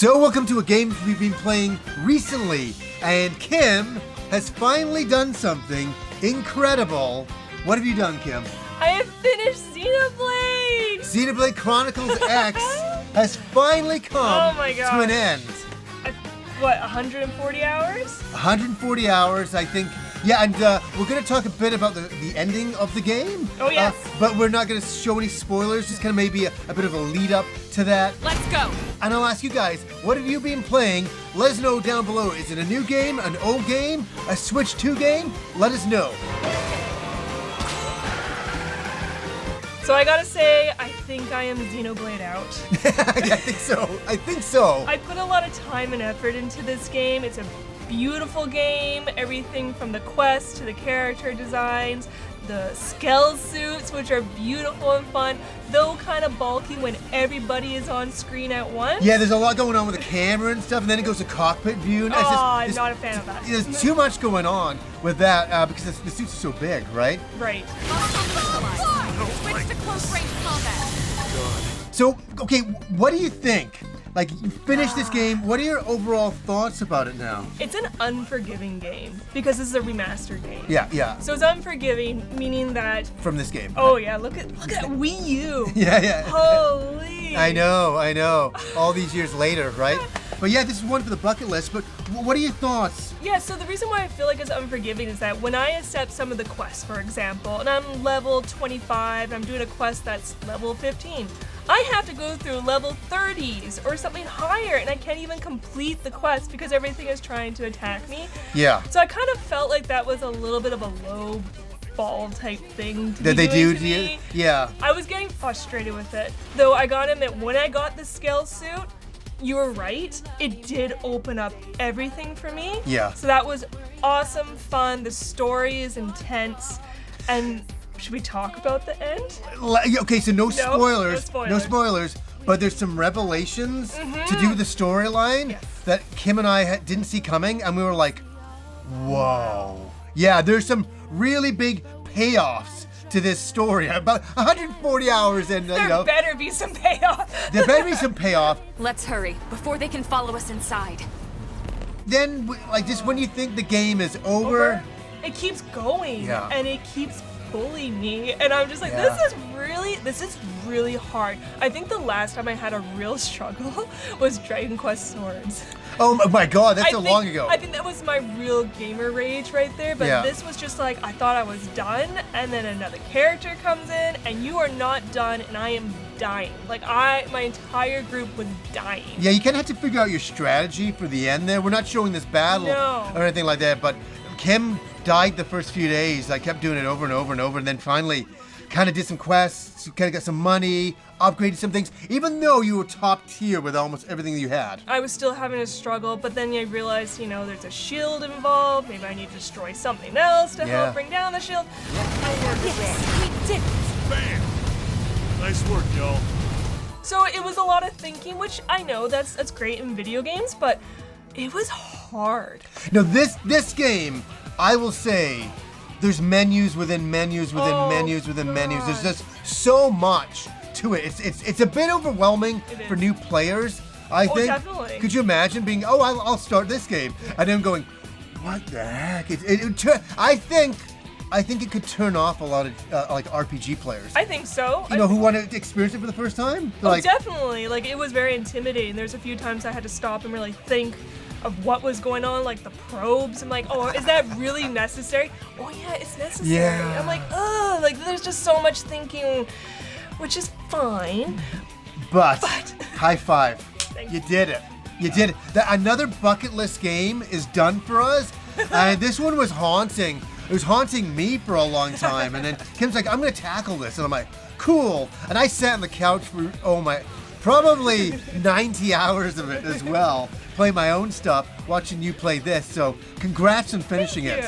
So welcome to a game we've been playing recently, and Kim has finally done something incredible. What have you done, Kim? I have finished Xenoblade! Xenoblade Chronicles X has finally come to an end. What, 140 hours? 140 hours, I think. Yeah, and we're going to talk a bit about the ending of the game. Oh, yes. But we're not going to show any spoilers, just kind of maybe a bit of a lead up to that. Let's go. And I'll ask you guys, what have you been playing? Let us know down below. Is it a new game, an old game, a Switch 2 game? Let us know. So I gotta say, I think I am Xenoblade out. I think so. I put a lot of time and effort into this game. It's a beautiful game. Everything from the quest to the character designs, the skell suits, which are beautiful and fun, though kind of bulky when everybody is on screen at once. Yeah, there's a lot going on with the camera and stuff, and then it goes to cockpit view. And I'm not a fan of that. There's too much going on with that because the suits are so big, right? Right. Switch to close range combat. So, okay, what do you think? Like, you finished this game, what are your overall thoughts about it now? It's an unforgiving game because this is a remastered game. Yeah. So it's unforgiving, meaning that... From this game. Oh yeah, look at Wii U. Yeah. Holy. I know. All these years later, right? But yeah, this is one for the bucket list, but what are your thoughts? Yeah, so the reason why I feel like it's unforgiving is that when I accept some of the quests, for example, and I'm level 25, I'm doing a quest that's level 15, I have to go through level 30s or something higher, and I can't even complete the quest because everything is trying to attack me. Yeah. So I kind of felt like that was a little bit of a low ball type thing to That be they doing do to me. Yeah. I was getting frustrated with it. Though I gotta admit, when I got the scale suit, you were right, it did open up everything for me. Yeah. So that was awesome, fun, the story is intense, and should we talk about the end? Okay, so no spoilers, no spoilers. But there's some revelations to do with the storyline that Kim and I didn't see coming, and we were like, whoa. Yeah, there's some really big payoffs to this story. About 140 hours in, There better be some payoff. There better be some payoff. Let's hurry before they can follow us inside. Then, like, just when you think the game is over. It keeps going, Yeah. and it keeps bullying me, and I'm just like, Yeah. this is really hard. I think the last time I had a real struggle was Dragon Quest Swords. Oh my god, that's so long ago. I think that was my real gamer rage right there, but this was just like, I thought I was done, and then another character comes in, and you are not done, and I am dying. Like, my entire group was dying. Yeah, you kind of have to figure out your strategy for the end there. We're not showing this battle or anything like that, but Kim died the first few days. I kept doing it over and over and over, and then finally kind of did some quests, kind of got some money, upgraded some things, even though you were top tier with almost everything that you had. I was still having a struggle, but then I realized, there's a shield involved. Maybe I need to destroy something else to help bring down the shield. Yes, we did it. Bam! Nice work, y'all. So it was a lot of thinking, which I know that's great in video games, but it was hard. Now this game, I will say, there's menus within menus within menus within menus. There's just so much to it. It's a bit overwhelming for new players, I think. Definitely. Could you imagine being, I'll start this game, and then going, what the heck? I think it could turn off a lot of like RPG players. I think so. Who want to experience it for the first time? Definitely. Like, it was very intimidating. There's a few times I had to stop and really think of what was going on, like the probes. I'm like, is that really necessary? Oh yeah, it's necessary. Yeah. I'm like, like there's just so much thinking, which is fine. But high five. Thank You did it. You did it. Another bucket list game is done for us. And this one was haunting. It was haunting me for a long time. And then Kim's like, I'm going to tackle this. And I'm like, cool. And I sat on the couch for, probably 90 hours of it as well. Playing my own stuff, watching you play this. So congrats on finishing it.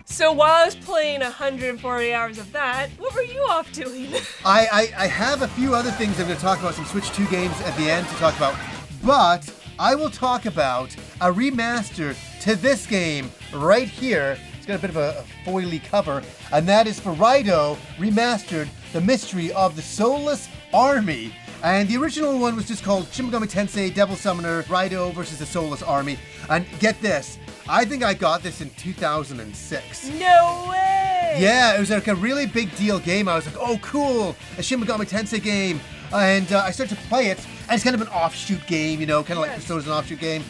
So while I was playing 140 hours of that, what were you off doing? I have a few other things I'm going to talk about, some Switch 2 games at the end to talk about, but I will talk about a remaster to this game right here It's got a bit of a foily cover, and that is for RAIDOU Remastered, The Mystery of the Soulless Army. And the original one was just called Shin Megami Tensei Devil Summoner RAIDOU versus the Soulless Army. And get this, I think I got this in 2006. No way! Yeah, it was like a really big deal game. I was like, oh cool, a Shin Megami Tensei game. And I started to play it, and it's kind of an offshoot game, you know, kind of like Persona's an offshoot game.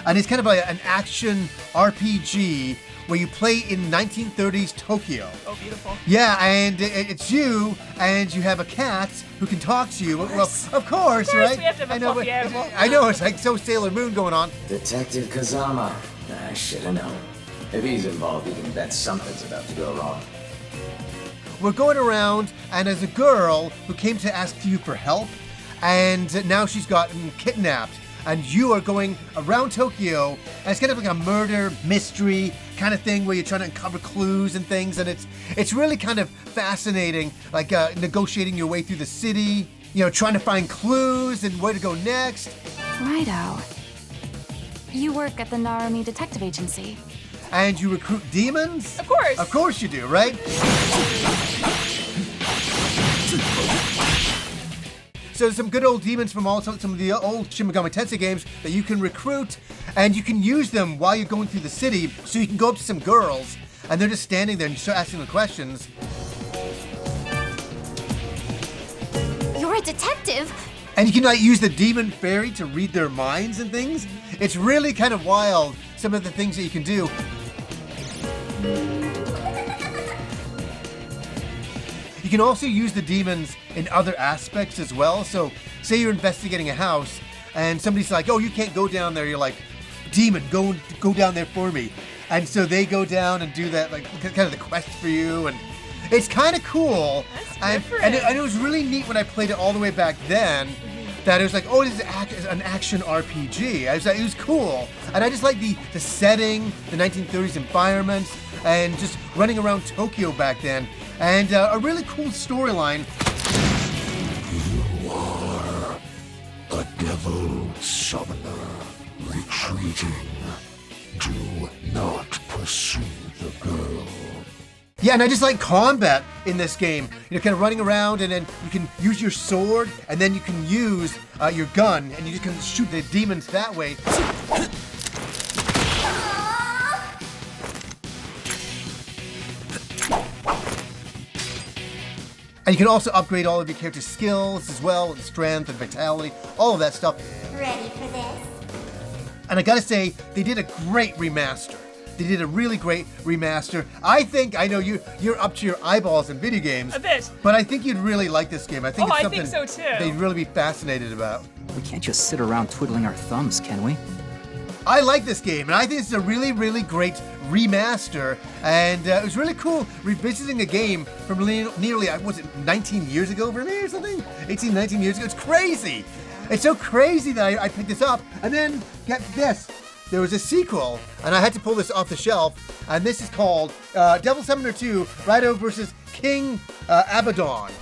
And it's kind of like an action RPG where you play in 1930s Tokyo. Oh, beautiful. Yeah, and it's you, and you have a cat who can talk to you. Well, of course, right? We have to have a fluffy animal. I know, it's like so Sailor Moon going on. Detective Kazama. I should have known. If he's involved, he can bet something's about to go wrong. We're going around, and there's a girl who came to ask you for help, and now she's gotten kidnapped. And you are going around Tokyo, and it's kind of like a murder mystery kind of thing where you're trying to uncover clues and things, and it's really kind of fascinating, like negotiating your way through the city, you know, trying to find clues and where to go next. Righto. You work at the Narumi Detective Agency. And you recruit demons? Of course. Of course you do, right? So there's some good old demons from also some of the old Shin Megami Tensei games that you can recruit, and you can use them while you're going through the city. So you can go up to some girls, and they're just standing there, and you start asking them questions. You're a detective? And you can like use the demon fairy to read their minds and things. It's really kind of wild, some of the things that you can do. You can also use the demons in other aspects as well. So say you're investigating a house and somebody's like, oh, you can't go down there. You're like, demon, go down there for me. And so they go down and do that, like kind of the quest for you. And it's kind of cool. That's different. And it was really neat when I played it all the way back then. That it was like, oh, this is an action RPG. It was cool. And I just like the setting, the 1930s environment, and just running around Tokyo back then. And a really cool storyline. You are a devil summoner retreating. Do not pursue the girl. Yeah, and I just like combat in this game. You know, kind of running around, and then you can use your sword, and then you can use your gun, and you just can shoot the demons that way. And you can also upgrade all of your character's skills as well, and strength and vitality, all of that stuff. Ready for this? And I gotta say, they did a great remaster. They did a really great remaster. I know you're up to your eyeballs in video games. A bit. But I think you'd really like this game. I think it's I something think so too. they'd really be fascinated about. We can't just sit around twiddling our thumbs, can we? I like this game, and I think it's a really, really great remaster. And it was really cool revisiting a game from nearly, was it 19 years ago for me or something? 18, 19 years ago. It's crazy. It's so crazy that I picked this up. And then, get this. There was a sequel, and I had to pull this off the shelf, and this is called Devil Summoner 2, RAIDOU versus King Abaddon,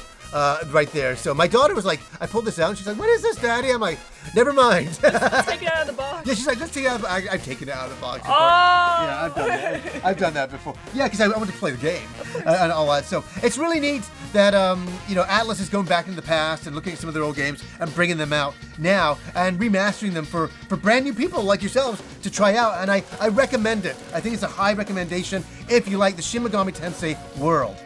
right there. So my daughter was like, I pulled this out, and she's like, what is this, Daddy? I'm like, never mind. Take it out of the box. Yeah, she's like, let's take it out of the box. I've taken it out of the box before. Oh! Yeah, I've done that. I've done that before. Yeah, because I wanted to play the game and all that. So it's really neat that, Atlas is going back into the past and looking at some of their old games and bringing them out now and remastering them for brand new people like yourselves to try out. And I recommend it. I think it's a high recommendation if you like the Shin Megami Tensei world.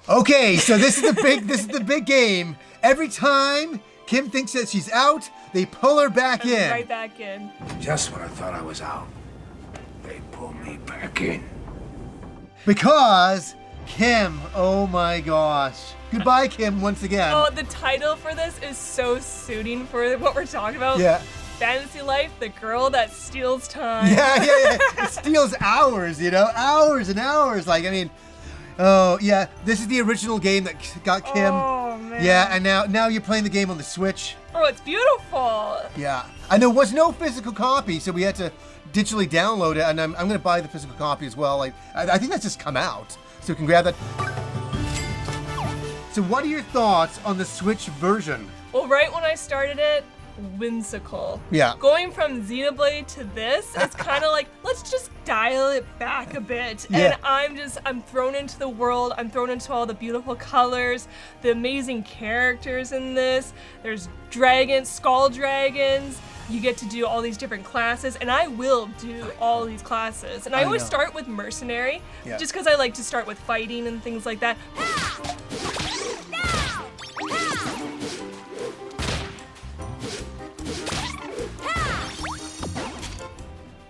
Okay, so this is the big game. Every time Kim thinks that she's out, they pull her back in. Right back in. Just when I thought I was out, they pull me back in. Because Kim, oh my gosh. Goodbye, Kim, once again. Oh, the title for this is so suiting for what we're talking about. Yeah. Fantasy life, the girl that steals time. Yeah. It steals hours, hours and hours. Oh, yeah, this is the original game that got Kim. Oh, man. Yeah, and now you're playing the game on the Switch. Oh, it's beautiful. Yeah, and there was no physical copy, so we had to digitally download it, and I'm going to buy the physical copy as well. I think that's just come out, so we can grab that. So what are your thoughts on the Switch version? Well, right when I started it, whimsical. Yeah. Going from Xenoblade to this, it's kind of like, let's just dial it back a bit. Yeah. And I'm thrown into the world. I'm thrown into all the beautiful colors, the amazing characters in this. There's dragons, skull dragons. You get to do all these different classes, and I will do all these classes. And I always start with mercenary, just because I like to start with fighting and things like that.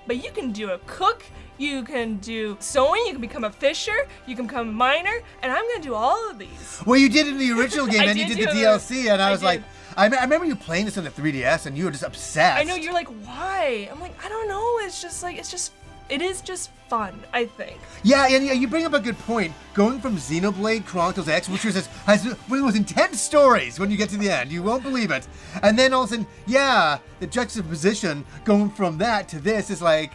But you can do a cook, you can do sewing, you can become a fisher, you can become a miner, and I'm gonna do all of these. Well, you did it in the original game, I and you did did the do DLC, and I was did. like, I remember you playing this on the 3DS, and you were just obsessed. I know, you're like, why? I'm like, I don't know, it is just fun, I think. Yeah, and you bring up a good point. Going from Xenoblade Chronicles X, which has one of those intense stories when you get to the end, you won't believe it. And then all of a sudden, the juxtaposition going from that to this is like,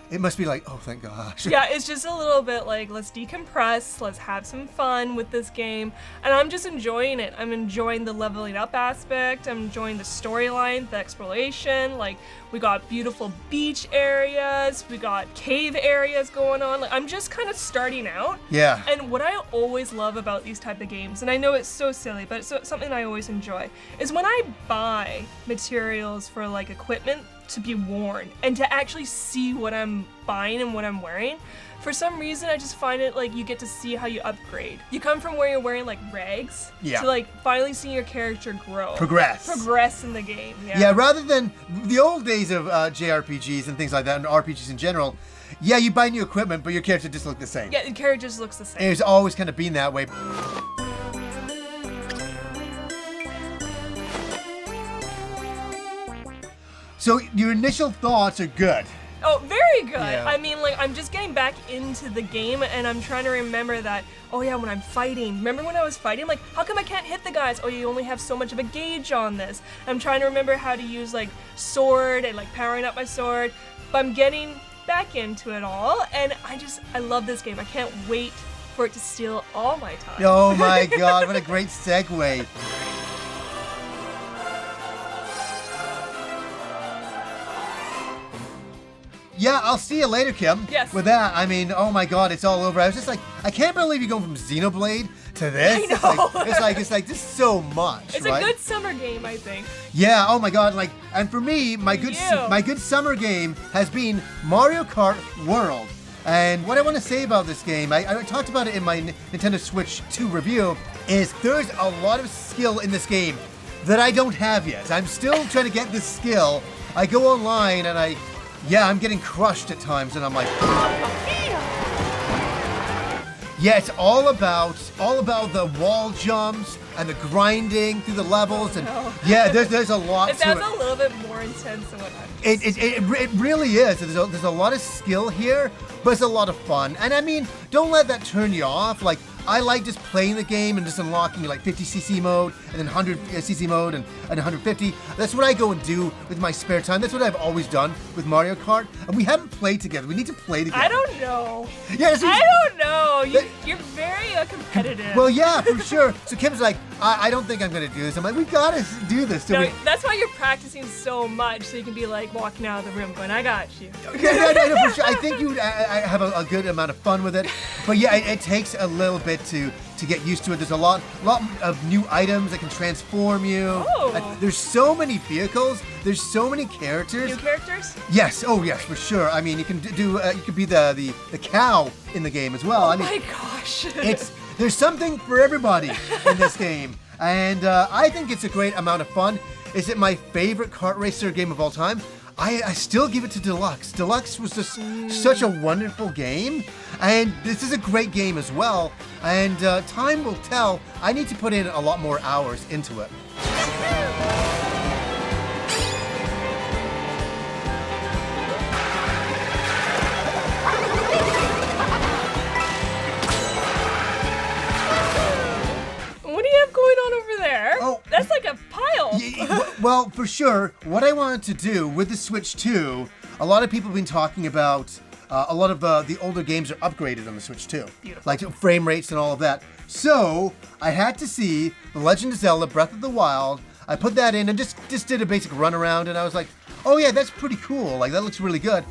it must be like, oh, thank gosh. Yeah, it's just a little bit like, let's decompress, let's have some fun with this game, and I'm just enjoying it. I'm enjoying the leveling up aspect, I'm enjoying the storyline, the exploration, like, we got beautiful beach areas, we got cave areas going on, like, I'm just kind of starting out. Yeah. And what I always love about these type of games, and I know it's so silly, but it's something I always enjoy, is when I buy materials for, like, equipment to be worn and to actually see what I'm buying and what I'm wearing. For some reason, I just find it like you get to see how you upgrade. You come from where you're wearing like rags to like finally seeing your character grow. Progress in the game. Yeah, rather than the old days of JRPGs and things like that, and RPGs in general, you buy new equipment, but your character just look the same. Yeah, the character just looks the same. And it's always kind of been that way. So your initial thoughts are good. Oh, very good. Yeah. I mean, like, I'm just getting back into the game, and I'm trying to remember that, oh yeah, when I'm fighting, remember when I was fighting? Like, how come I can't hit the guys? Oh, you only have so much of a gauge on this. I'm trying to remember how to use, like, sword and, like, powering up my sword, but I'm getting back into it all, and I love this game. I can't wait for it to steal all my time. Oh my god, what a great segue. Yeah, I'll see you later, Kim. Yes. With that, I mean, oh my god, it's all over. I was just like, I can't believe you go from Xenoblade to this. I know. It's like just so much. It's right? a good summer game, I think. Yeah, oh my god, like, and for me, my good summer game has been Mario Kart World. And what I want to say about this game, I talked about it in my Nintendo Switch 2 review, is there's a lot of skill in this game that I don't have yet. I'm still trying to get this skill. I go online and I'm getting crushed at times, and I'm like, yeah, it's all about the wall jumps and the grinding through the levels, and there's a lot. It sounds a little bit more intense than what I'm. It really is. There's a lot of skill here, but it's a lot of fun. And I mean, don't let that turn you off. Like, I like just playing the game and just unlocking like 50cc mode and then 100cc mode and 150. That's what I go and do with my spare time. That's what I've always done with Mario Kart. And we haven't played together. We need to play together. I don't know. Yeah, I don't know. You're very competitive. Well, yeah, for sure. So Kim's like, I don't think I'm going to do this. I'm like, we got to do this. So no, that's why you're practicing so much, so you can be like walking out of the room going, I got you. Yeah, for sure. I think I have a good amount of fun with it. But yeah, it takes a little bit to get used to it. There's a lot of new items that can transform you. Oh. There's so many vehicles. There's so many characters. New characters? Yes. Oh, yes, for sure. I mean, you can you could be the cow in the game as well. Oh, I mean, my gosh. There's something for everybody in this game, and I think it's a great amount of fun. Is it my favorite kart racer game of all time? I still give it to Deluxe. Deluxe was just such a wonderful game, and this is a great game as well, and time will tell. I need to put in a lot more hours into it. What do you have going on over there? Oh. That's like a pile. Well, for sure, what I wanted to do with the Switch 2, a lot of people have been talking about a lot of the older games are upgraded on the Switch 2. Beautiful. Like frame rates and all of that. So I had to see The Legend of Zelda Breath of the Wild. I put that in and just did a basic run around, and I was like, oh yeah, that's pretty cool. Like, that looks really good.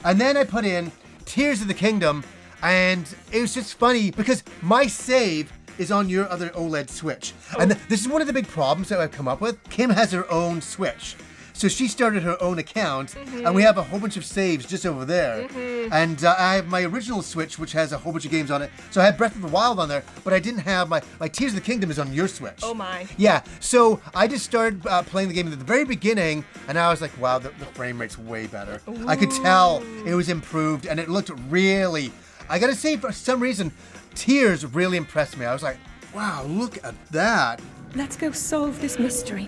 And then I put in Tears of the Kingdom, and it was just funny because my save is on your other OLED Switch. And this is one of the big problems that I've come up with. Kim has her own Switch. So she started her own account, and we have a whole bunch of saves just over there. And I have my original Switch, which has a whole bunch of games on it. So I had Breath of the Wild on there, but I didn't have my Tears of the Kingdom is on your Switch. Oh my. Yeah, so I just started playing the game at the very beginning, and I was like, wow, the frame rate's way better. Ooh. I could tell it was improved, and it looked really, I gotta say, for some reason, Tears really impressed me. I was like, wow, look at that. Let's go solve this mystery.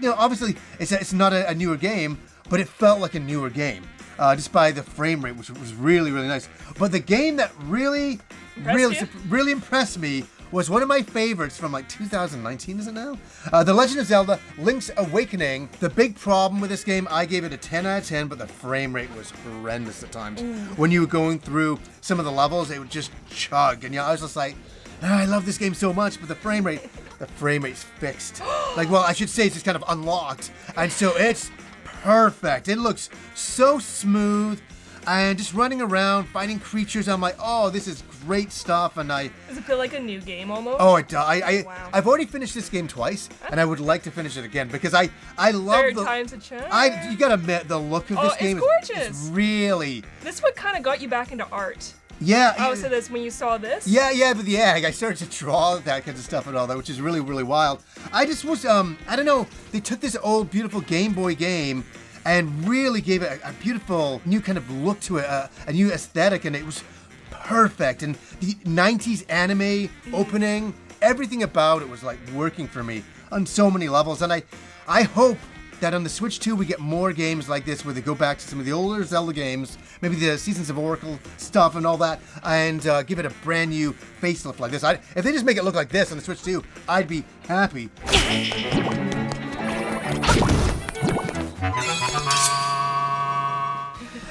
You know, obviously, it's not a newer game, but it felt like a newer game, just by the frame rate, which was really, really nice. But the game that really impressed me was one of my favorites from like 2019, is it now? The Legend of Zelda Link's Awakening. The big problem with this game, I gave it a 10 out of 10, but the frame rate was horrendous at times. When you were going through some of the levels, it would just chug, and I was just like, I love this game so much, but the frame rate's fixed. Like, well, I should say it's just kind of unlocked. And so it's perfect. It looks so smooth. And just running around, fighting creatures, I'm like, oh, this is great stuff. And Does it feel like a new game almost? Oh, it does. Wow. I've already finished this game twice, and I would like to finish it again because I love Third time's a charm. You gotta admit, the look of this game it's gorgeous. is really... This is what kind of got you back into art. Yeah. Oh, so that's when you saw this? Yeah, but I started to draw that kind of stuff and all that, which is really, really wild. I just was, I don't know, they took this old, beautiful Game Boy game and really gave it a beautiful new kind of look to it, a new aesthetic, and it was perfect. And the 90s anime opening, everything about it was like working for me on so many levels. And I hope that on the Switch 2 we get more games like this where they go back to some of the older Zelda games, maybe the Seasons of Oracle stuff and all that, and give it a brand new facelift like this. If they just make it look like this on the Switch 2, I'd be happy.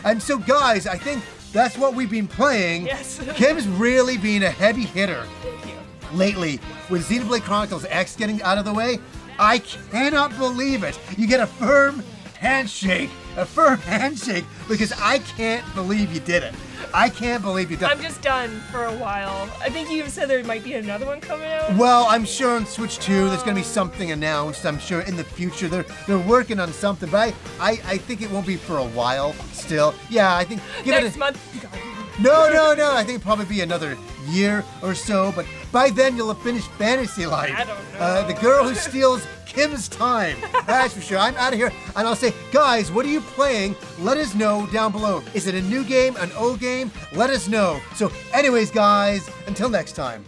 And so guys, I think that's what we've been playing. Yes. Kim's really been a heavy hitter Thank you. lately with Xenoblade Chronicles X getting out of the way. I cannot believe it. You get a firm handshake, because I can't believe you did it. I can't believe you did it. I'm just done for a while. I think you said there might be another one coming out. Well, I'm sure on Switch 2 there's going to be something announced. I'm sure in the future they're working on something, but I think it won't be for a while still. Yeah, I think Next month. No. I think it'll probably be another year or so, but by then you'll have finished Fantasy Life. I don't know. The girl who steals Kim's time. That's for sure. I'm out of here, and I'll say, guys, what are you playing? Let us know down below. Is it a new game, an old game? Let us know. So anyways, guys, until next time.